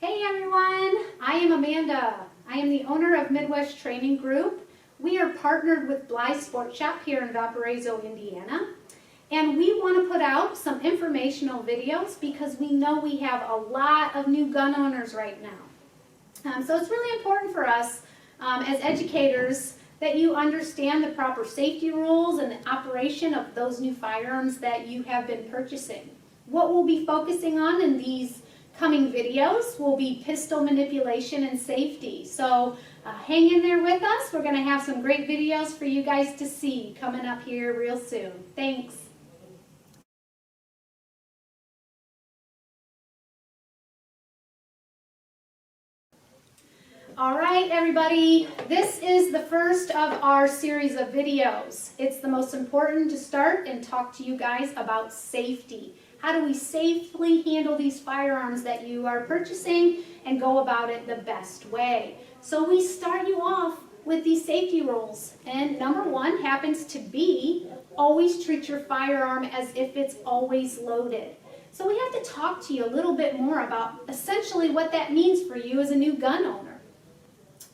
Hey everyone, I am Amanda. I am the owner of Midwest Training Group. We are partnered with Bly Sport Shop here in Valparaiso, Indiana. And we want to put out some informational videos because we know we have a lot of new gun owners right now. So it's really important for us as educators that you understand the proper safety rules and the operation of those new firearms that you have been purchasing. What we'll be focusing on in these coming videos will be pistol manipulation and safety. So hang in there with us. We're going to have some great videos for you guys to see coming up here real soon. Thanks. All right, everybody, this is the first of our series of videos. It's the most important to start and talk to you guys about safety. How do we safely handle these firearms that you are purchasing and go about it the best way? So we start you off with these safety rules. And number one happens to be always treat your firearm as if it's always loaded. So we have to talk to you a little bit more about essentially what that means for you as a new gun owner.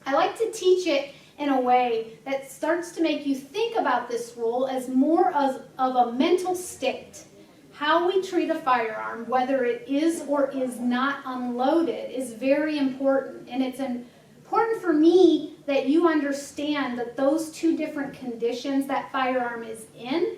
I like to teach it in a way that starts to make you think about this rule as more of a mental state. How we treat a firearm, whether it is or is not unloaded, is very important. And it's important for me that you understand that those two different conditions that firearm is in,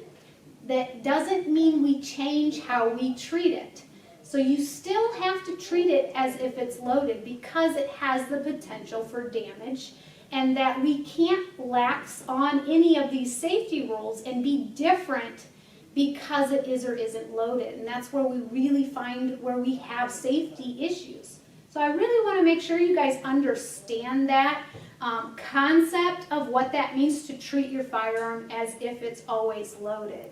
that doesn't mean we change how we treat it. So you still have to treat it as if it's loaded because it has the potential for damage, and that we can't lax on any of these safety rules and be different because it is or isn't loaded. And that's where we really find where we have safety issues. So I really want to make sure you guys understand that concept of what that means to treat your firearm as if it's always loaded.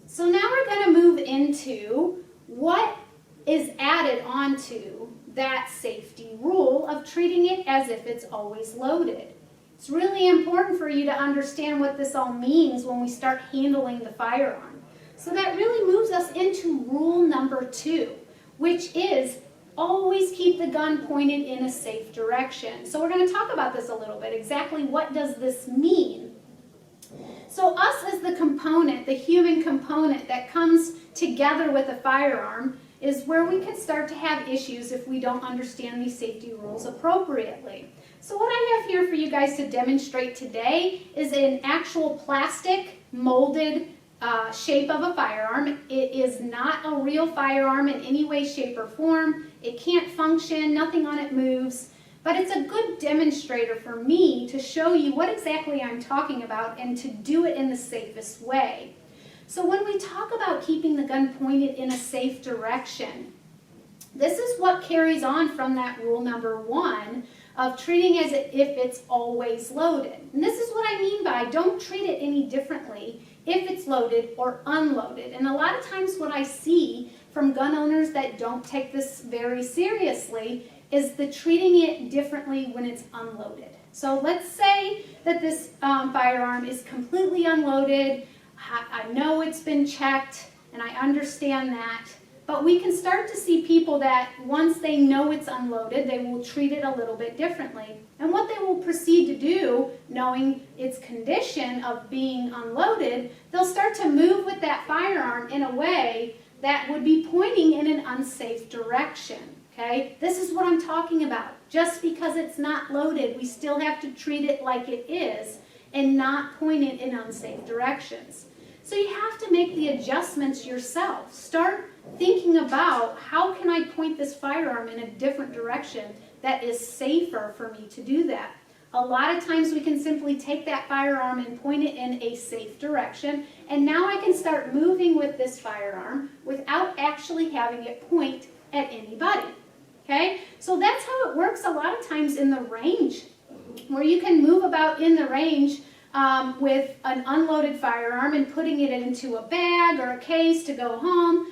So now we're going to move into what is added onto that safety rule of treating it as if it's always loaded. It's really important for you to understand what this all means when we start handling the firearm. So that really moves us into rule number 2, which is always keep the gun pointed in a safe direction. So we're going to talk about this a little bit. Exactly what does this mean? So us as the component, the human component that comes together with a firearm, is where we can start to have issues if we don't understand these safety rules appropriately. So what I have here for you guys to demonstrate today is an actual plastic molded shape of a firearm. It is not a real firearm in any way, shape, or form. It can't function, nothing on it moves. But it's a good demonstrator for me to show you what exactly I'm talking about and to do it in the safest way. So when we talk about keeping the gun pointed in a safe direction, this is what carries on from that rule number 1 of treating as if it's always loaded. And this is what I mean by don't treat it any differently if it's loaded or unloaded. And a lot of times what I see from gun owners that don't take this very seriously is the treating it differently when it's unloaded. So let's say that this firearm is completely unloaded. I know it's been checked and I understand that, but we can start to see people that once they know it's unloaded, they will treat it a little bit differently. And what they will proceed to do, knowing its condition of being unloaded, they'll start to move with that firearm in a way that would be pointing in an unsafe direction. Okay, this is what I'm talking about. Just because it's not loaded, we still have to treat it like it is and not point it in unsafe directions. So you have to make the adjustments yourself. Start thinking about how can I point this firearm in a different direction that is safer for me to do that. A lot of times we can simply take that firearm and point it in a safe direction, and now I can start moving with this firearm without actually having it point at anybody. Okay, so that's how it works a lot of times in the range, where you can move about in the range with an unloaded firearm and putting it into a bag or a case to go home.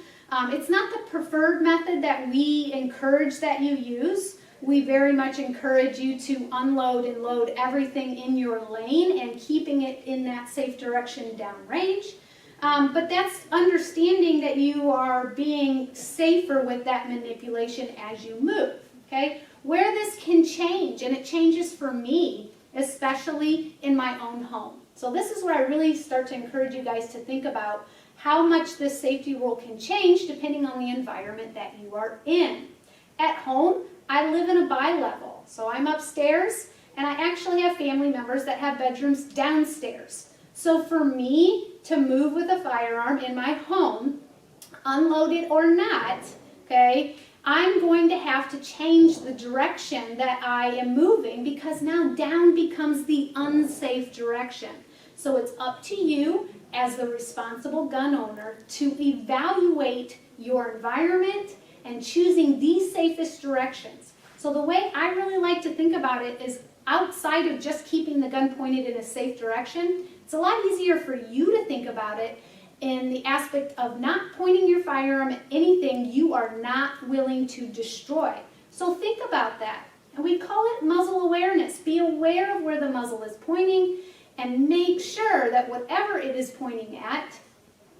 It's not the preferred method that we encourage that you use. We very much encourage you to unload and load everything in your lane and keeping it in that safe direction downrange. But that's understanding that you are being safer with that manipulation as you move, okay? Where this can change, and it changes for me, especially in my own home. So this is where I really start to encourage you guys to think about how much this safety rule can change depending on the environment that you are in. At home, I live in a bi-level, so I'm upstairs, and I actually have family members that have bedrooms downstairs. So for me to move with a firearm in my home, unloaded or not, okay, I'm going to have to change the direction that I am moving because now down becomes the unsafe direction. So it's up to you as the responsible gun owner to evaluate your environment and choosing the safest directions. So the way I really like to think about it is outside of just keeping the gun pointed in a safe direction, it's a lot easier for you to think about it in the aspect of not pointing your firearm at anything you are not willing to destroy. So think about that. And we call it muzzle awareness. Be aware of where the muzzle is pointing and make sure that whatever it is pointing at,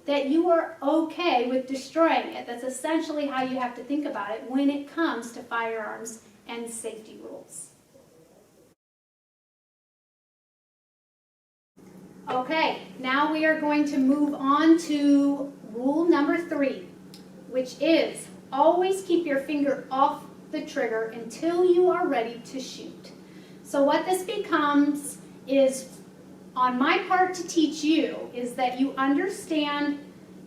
that you are okay with destroying it. That's essentially how you have to think about it when it comes to firearms and safety rules. Okay, now we are going to move on to rule number 3, which is always keep your finger off the trigger until you are ready to shoot. So what this becomes is, on my part to teach you, is that you understand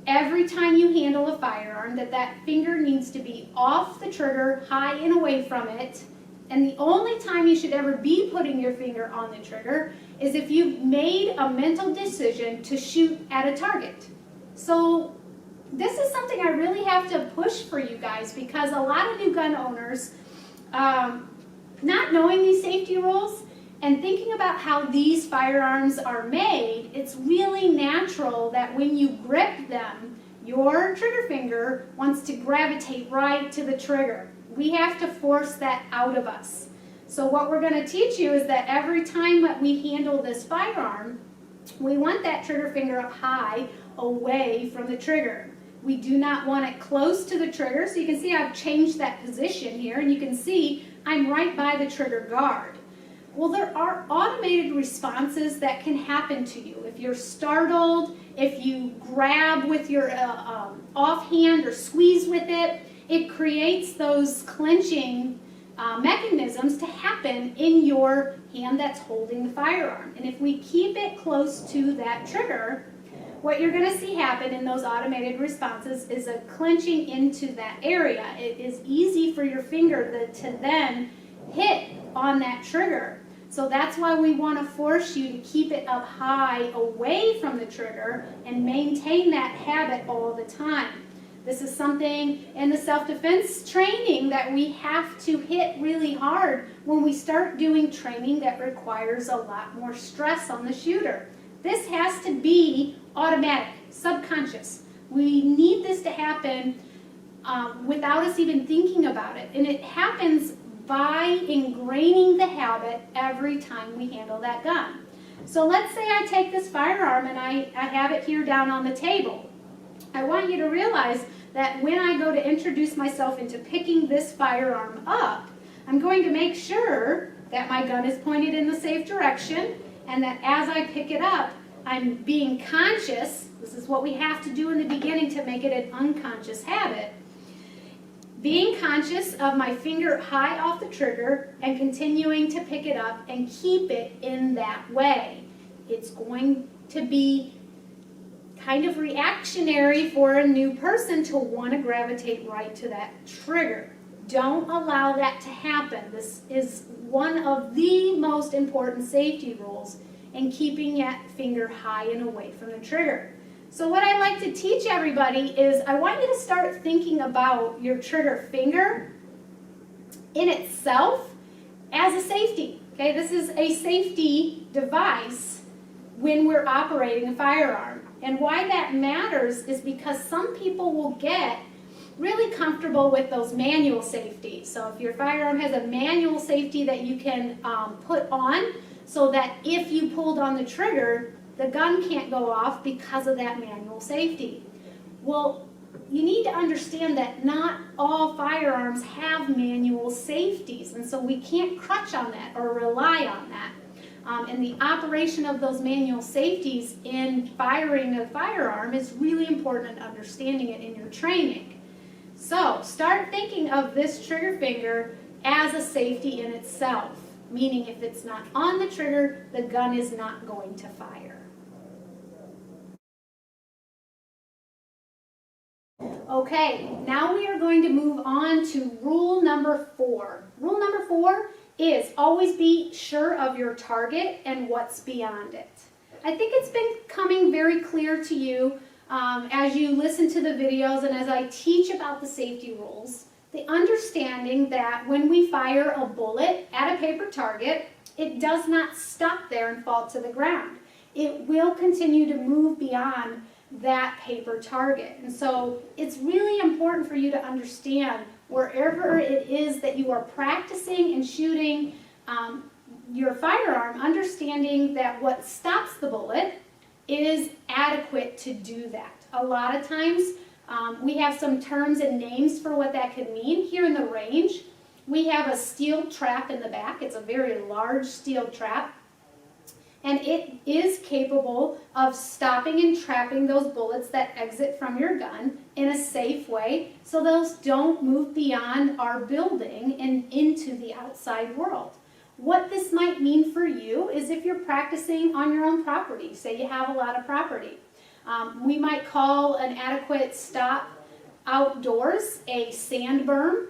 every time you handle a firearm that that finger needs to be off the trigger, high and away from it. And the only time you should ever be putting your finger on the trigger is if you've made a mental decision to shoot at a target. So this is something I really have to push for you guys because a lot of new gun owners, not knowing these safety rules and thinking about how these firearms are made, it's really natural that when you grip them, your trigger finger wants to gravitate right to the trigger. We have to force that out of us. So what we're going to teach you is that every time that we handle this firearm, we want that trigger finger up high, away from the trigger. We do not want it close to the trigger. So you can see I've changed that position here, and you can see I'm right by the trigger guard. Well, there are automated responses that can happen to you. If you're startled, if you grab with your offhand or squeeze with it, it creates those clenching mechanisms to happen in your hand that's holding the firearm. And if we keep it close to that trigger, what you're going to see happen in those automated responses is a clenching into that area. It is easy for your finger to then hit on that trigger. So that's why we want to force you to keep it up high away from the trigger and maintain that habit all the time. This is something in the self-defense training that we have to hit really hard when we start doing training that requires a lot more stress on the shooter. This has to be automatic, subconscious. We need this to happen without us even thinking about it. And it happens by ingraining the habit every time we handle that gun. So let's say I take this firearm and I have it here down on the table. I want you to realize that when I go to introduce myself into picking this firearm up, I'm going to make sure that my gun is pointed in the safe direction and that as I pick it up, I'm being conscious. This is what we have to do in the beginning to make it an unconscious habit. Being conscious of my finger high off the trigger and continuing to pick it up and keep it in that way. It's going to be kind of reactionary for a new person to want to gravitate right to that trigger. Don't allow that to happen. This is one of the most important safety rules in keeping that finger high and away from the trigger. So what I like to teach everybody is I want you to start thinking about your trigger finger in itself as a safety. Okay, this is a safety device when we're operating a firearm. And why that matters is because some people will get really comfortable with those manual safeties. So if your firearm has a manual safety that you can put on so that if you pulled on the trigger, the gun can't go off because of that manual safety. Well, you need to understand that not all firearms have manual safeties, and so we can't crutch on that or rely on that. And the operation of those manual safeties in firing a firearm is really important in understanding it in your training. So start thinking of this trigger finger as a safety in itself, meaning if it's not on the trigger, the gun is not going to fire. Okay, now we are going to move on to rule number 4. Rule number 4 is always be sure of your target and what's beyond it. I think it's been coming very clear to you as you listen to the videos and as I teach about the safety rules, the understanding that when we fire a bullet at a paper target, it does not stop there and fall to the ground. It will continue to move beyond that paper target. And so it's really important for you to understand wherever it is that you are practicing and shooting your firearm, understanding that what stops the bullet is adequate to do that. A lot of times we have some terms and names for what that could mean. Here in the range, we have a steel trap in the back. It's a very large steel trap. And it is capable of stopping and trapping those bullets that exit from your gun in a safe way so those don't move beyond our building and into the outside world. What this might mean for you is if you're practicing on your own property, say you have a lot of property. We might call an adequate stop outdoors a sand berm,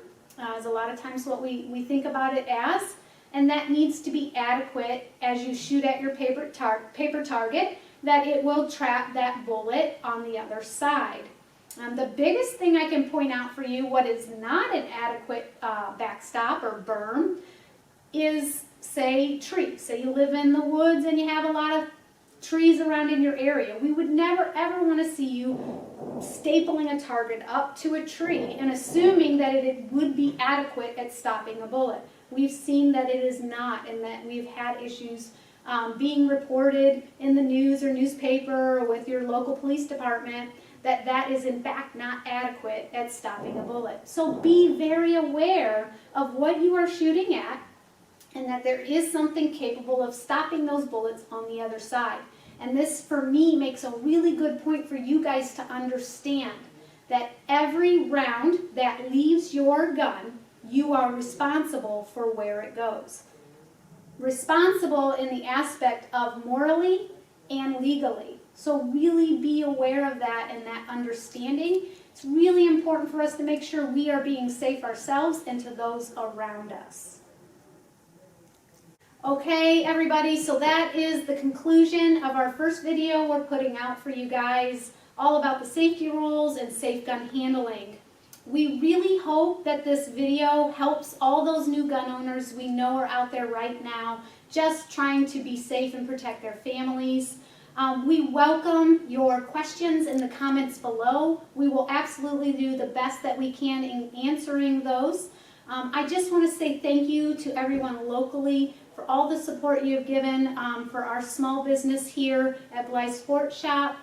is a lot of times what we think about it as. And that needs to be adequate as you shoot at your paper target, that it will trap that bullet on the other side. The biggest thing I can point out for you, what is not an adequate backstop or berm, is, say, trees. Say you live in the woods and you have a lot of trees around in your area. We would never ever want to see you stapling a target up to a tree and assuming that it would be adequate at stopping a bullet. We've seen that it is not, and that we've had issues being reported in the news or newspaper or with your local police department that is in fact not adequate at stopping a bullet. So be very aware of what you are shooting at and that there is something capable of stopping those bullets on the other side. And this, for me, makes a really good point for you guys to understand that every round that leaves your gun, you are responsible for where it goes. Responsible in the aspect of morally and legally. So really be aware of that and that understanding. It's really important for us to make sure we are being safe ourselves and to those around us. Okay, everybody, so that is the conclusion of our first video we're putting out for you guys, all about the safety rules and safe gun handling. We really hope that this video helps all those new gun owners we know are out there right now just trying to be safe and protect their families. We welcome your questions in the comments below. We will absolutely do the best that we can in answering those. I just want to say thank you to everyone locally for all the support you have given for our small business here at Bly Sports Shop.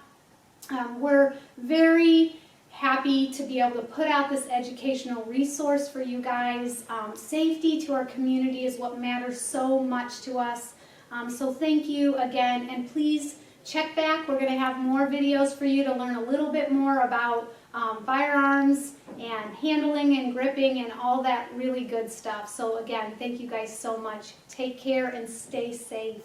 We're very happy to be able to put out this educational resource for you guys. Safety to our community is what matters so much to us. So thank you again, and please check back. We're going to have more videos for you to learn a little bit more about firearms and handling and gripping and all that really good stuff. So again, thank you guys so much. Take care and stay safe.